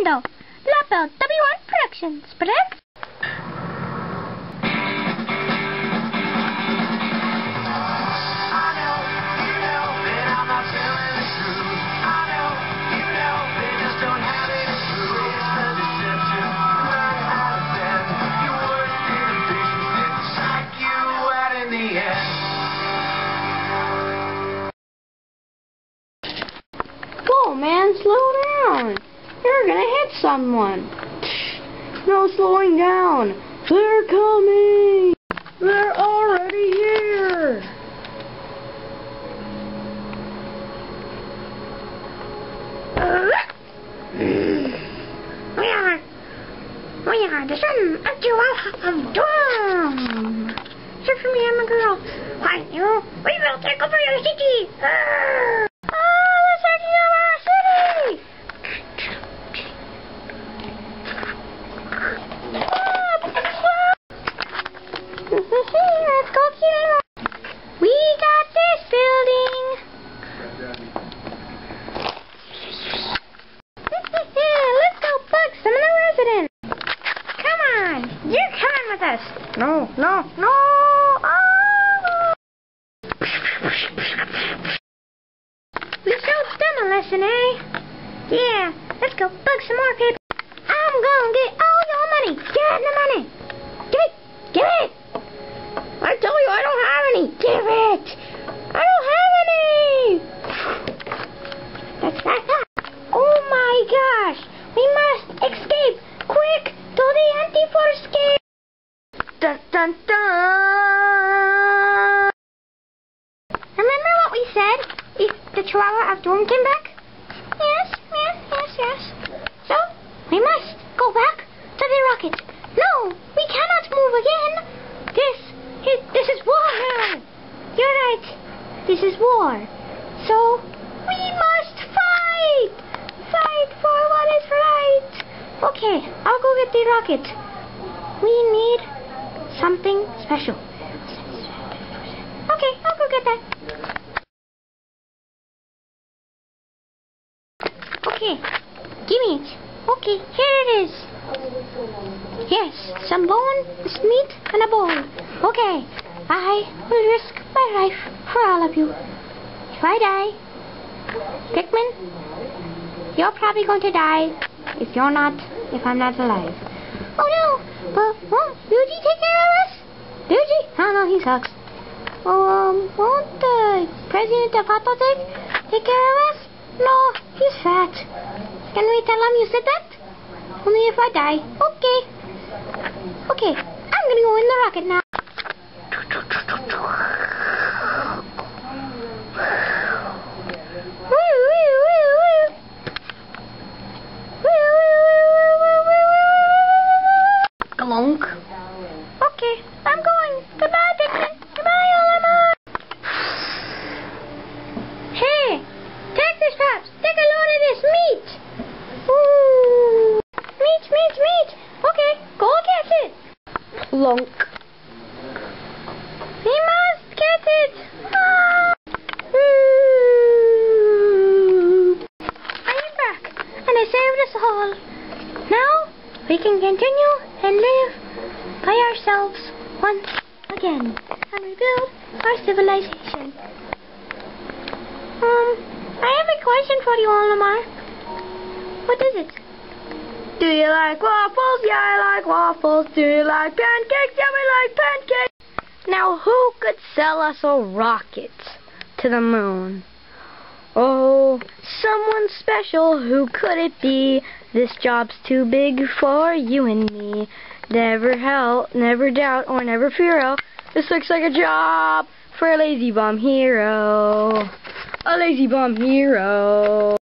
Nintendo. LaBelle W1 Productions presents. Whoa, man, slow down. You're gonna hit someone. No slowing down. They're coming. They're already here. We are the son of Joel of Doom. Here for me, I'm a girl. Why, you? We will take over your city. Let's take over our city. Let's go here. We got this building. Let's go bug some of the residents. Come on, you're coming with us. No. We showed them a lesson, eh? Yeah, let's go bug some more people. I'm gonna get all your money. Get the money. Give it. I tell you, I don't have any. Give it. I don't have any. That's that. Oh my gosh. We must escape. Quick to the anti-force gate. Dun dun dun. Remember what we said? If the Chihuahua of Doom came back? Yes. So, we must go back to the rocket. No, we cannot move again. This is war now. You're right. This is war. So, we must fight. Fight for what is right. Okay, I'll go get the rocket. We need something special. Okay, I'll go get that. Okay, give me it. Okay, here it is. Yes, some bone, meat, and a bowl. Okay, I will risk my life for all of you. If I die, Pikmin, you're probably going to die if I'm not alive. Oh no, but won't Luigi take care of us? Luigi? Oh no, he sucks. Won't the president of Autotech take care of us? No, he's fat. Can we tell him you said that? Only if I die. Okay, I'm gonna go in the rocket now. Glunk. Okay, I'm going. Goodbye, Pikmin. Goodbye, Olimar. Hey, take this, Pops. Take a load of this meat. Ooh. Meat. Okay, go get it. Plunk. We must get it. I am back, and I saved us all. Now, we can continue and live by ourselves once again and rebuild our civilization. I have a question for you, Olimar. What is it? Do you like waffles? Yeah, I like waffles. Do you like pancakes? Yeah, we like pancakes. Now, who could sell us a rocket to the moon? Oh, someone special. Who could it be? This job's too big for you and me. Never doubt, or never fear. This looks like a job for a lazy bum hero. A lazy bum hero.